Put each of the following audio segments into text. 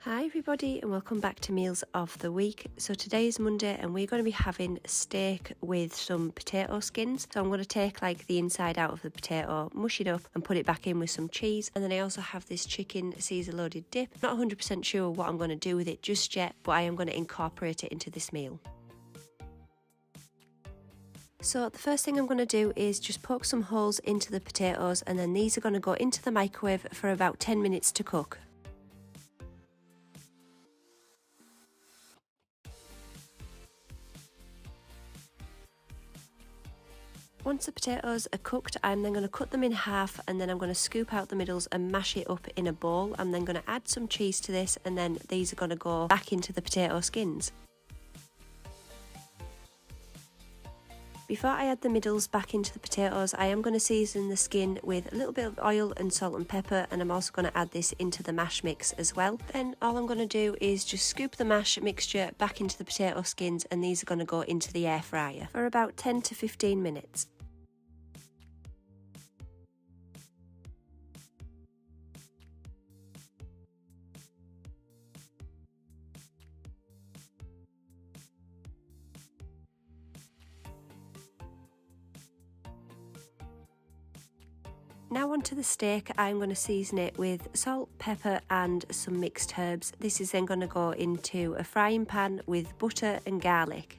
Hi everybody and welcome back to Meals of the Week. So today is Monday and we're going to be having steak with some potato skins. So I'm going to take like the inside out of the potato, mush it up and put it back in with some cheese. And then I also have this chicken Caesar loaded dip. Not 100% sure what I'm going to do with it just yet, but I am going to incorporate it into this meal. So the first thing I'm going to do is just poke some holes into the potatoes, and then these are going to go into the microwave for about 10 minutes to cook. Once the potatoes are cooked, I'm then going to cut them in half, and then I'm going to scoop out the middles and mash it up in a bowl. I'm then going to add some cheese to this, and then these are going to go back into the potato skins. Before I add the middles back into the potatoes, I am going to season the skin with a little bit of oil and salt and pepper, and I'm also going to add this into the mash mix as well. Then all I'm going to do is just scoop the mash mixture back into the potato skins, and these are going to go into the air fryer for about 10 to 15 minutes. Now onto the steak, I'm going to season it with salt, pepper and some mixed herbs. This is then going to go into a frying pan with butter and garlic.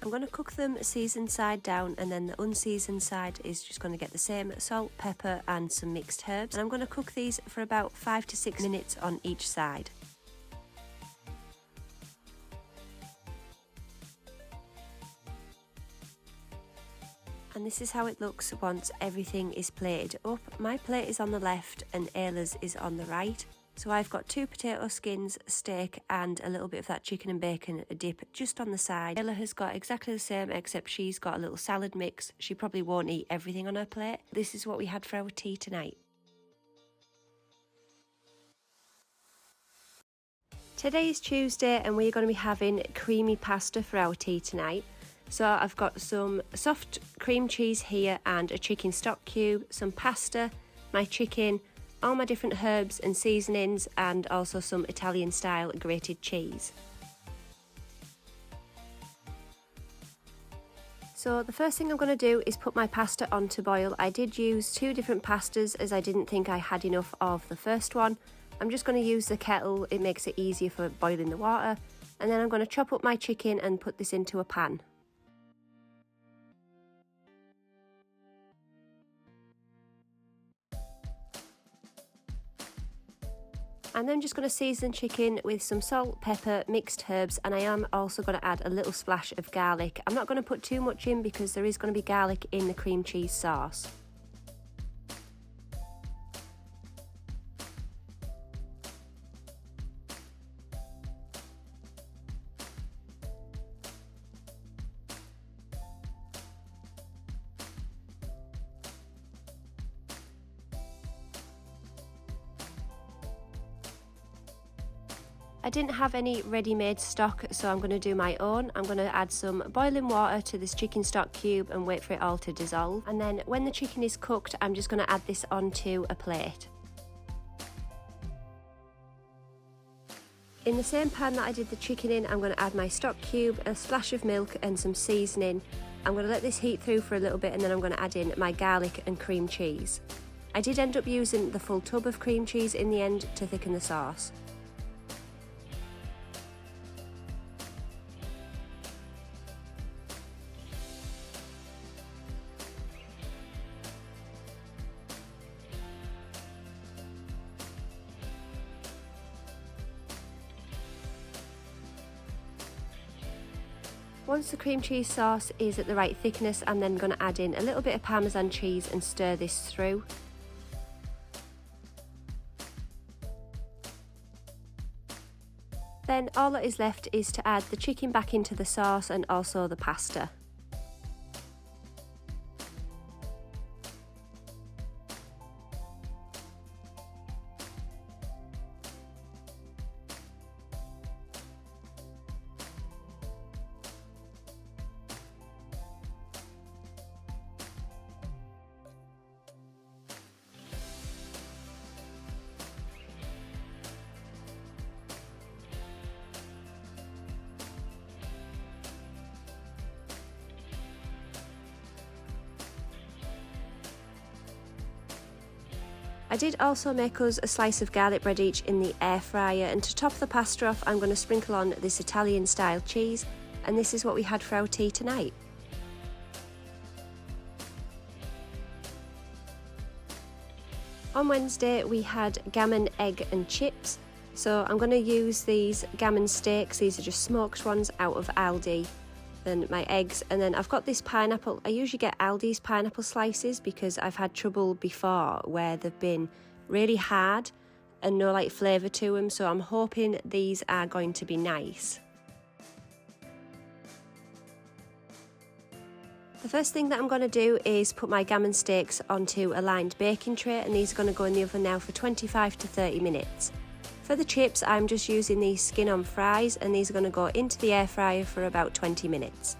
I'm going to cook them seasoned side down, and then the unseasoned side is just going to get the same salt, pepper and some mixed herbs. And I'm going to cook these for about 5 to 6 minutes on each side. And this is how it looks once everything is plated up. My plate is on the left and Ayla's is on the right. So I've got 2 potato skins, steak and a little bit of that chicken and bacon dip just on the side. Ayla has got exactly the same, except she's got a little salad mix. She probably won't eat everything on her plate. This is what we had for our tea tonight. Today is Tuesday and we're going to be having creamy pasta for our tea tonight. So I've got some soft cream cheese here and a chicken stock cube, some pasta, my chicken, all my different herbs and seasonings, and also some Italian style grated cheese. So the first thing I'm going to do is put my pasta on to boil. I did use 2 different pastas as I didn't think I had enough of the first one. I'm just going to use the kettle, it makes it easier for boiling the water. And then I'm going to chop up my chicken and put this into a pan. I'm then just going to season chicken with some salt, pepper, mixed herbs, and I am also going to add a little splash of garlic. I'm not going to put too much in because there is going to be garlic in the cream cheese sauce. I didn't have any ready-made stock, so I'm going to do my own. I'm going to add some boiling water to this chicken stock cube and wait for it all to dissolve. And then when the chicken is cooked, I'm just going to add this onto a plate. In the same pan that I did the chicken in, I'm going to add my stock cube, a splash of milk and some seasoning. I'm going to let this heat through for a little bit, and then I'm going to add in my garlic and cream cheese. I did end up using the full tub of cream cheese in the end to thicken the sauce. Once the cream cheese sauce is at the right thickness, I'm then going to add in a little bit of Parmesan cheese and stir this through. Then all that is left is to add the chicken back into the sauce and also the pasta. I did also make us a slice of garlic bread each in the air fryer, and to top the pasta off I'm going to sprinkle on this Italian style cheese, and this is what we had for our tea tonight. On Wednesday we had gammon, egg and chips, so I'm going to use these gammon steaks. These are just smoked ones out of Aldi, and my eggs, and then I've got this pineapple. I usually get Aldi's pineapple slices because I've had trouble before where they've been really hard and no like flavour to them, so I'm hoping these are going to be nice. The first thing that I'm going to do is put my gammon steaks onto a lined baking tray, and these are going to go in the oven now for 25 to 30 minutes. For the chips I'm just using these skin on fries, and these are going to go into the air fryer for about 20 minutes.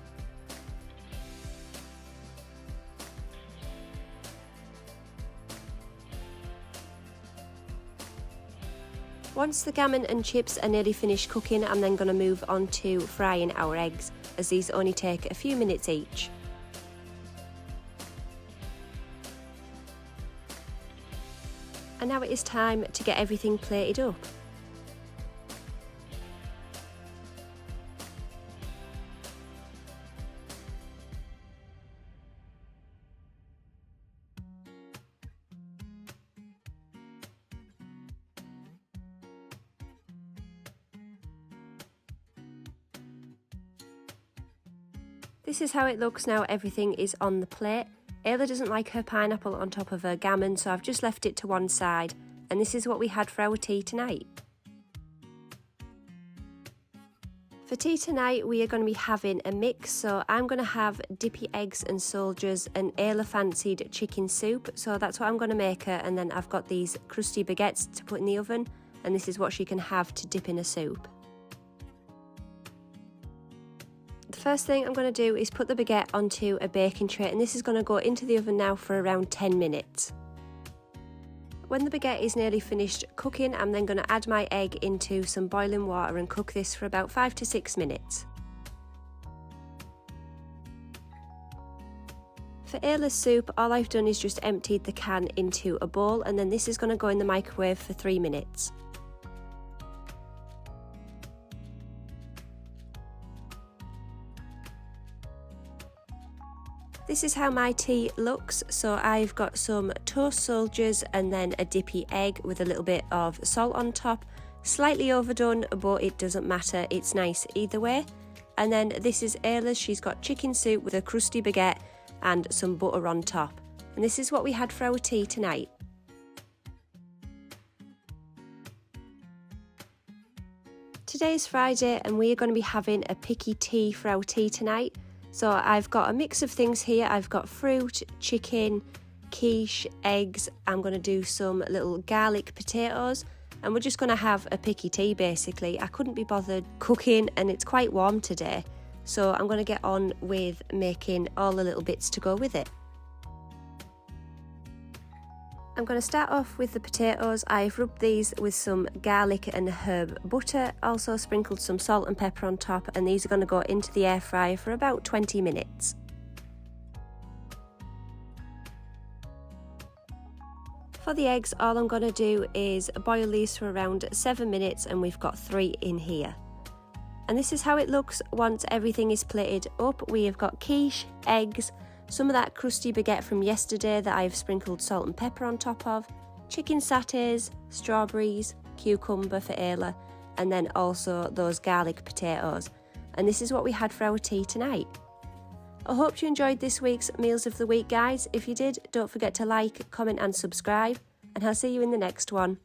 Once the gammon and chips are nearly finished cooking, I'm then going to move on to frying our eggs, as these only take a few minutes each. And now it is time to get everything plated up. This is how it looks now everything is on the plate. Ayla doesn't like her pineapple on top of her gammon, so I've just left it to one side, and this is what we had for our tea tonight. For tea tonight we are going to be having a mix, so I'm going to have dippy eggs and soldiers, and Ayla fancied chicken soup, so that's what I'm going to make her, and then I've got these crusty baguettes to put in the oven, and this is what she can have to dip in a soup. The first thing I'm going to do is put the baguette onto a baking tray, and this is going to go into the oven now for around 10 minutes. When the baguette is nearly finished cooking, I'm then going to add my egg into some boiling water and cook this for about 5 to 6 minutes. For Ayla's soup, all I've done is just emptied the can into a bowl, and then this is going to go in the microwave for 3 minutes. This is how my tea looks, so I've got some toast soldiers and then a dippy egg with a little bit of salt on top. Slightly overdone, but it doesn't matter, it's nice either way. And then this is Ayla's, she's got chicken soup with a crusty baguette and some butter on top. And this is what we had for our tea tonight. Today's Friday and we are going to be having a picky tea for our tea tonight. So I've got a mix of things here. I've got fruit, chicken, quiche, eggs. I'm going to do some little garlic potatoes, and we're just going to have a picky tea basically. I couldn't be bothered cooking and it's quite warm today, so I'm going to get on with making all the little bits to go with it. I'm going to start off with the potatoes. I've rubbed these with some garlic and herb butter, also sprinkled some salt and pepper on top, and these are going to go into the air fryer for about 20 minutes. For the eggs, all I'm going to do is boil these for around 7 minutes, and we've got 3 in here. And this is how it looks once everything is plated up. We have got quiche, eggs, some of that crusty baguette from yesterday that I've sprinkled salt and pepper on top of, chicken satays, strawberries, cucumber for Ayla, and then also those garlic potatoes. And this is what we had for our tea tonight. I hope you enjoyed this week's Meals of the Week, guys. If you did, don't forget to like, comment and subscribe, and I'll see you in the next one.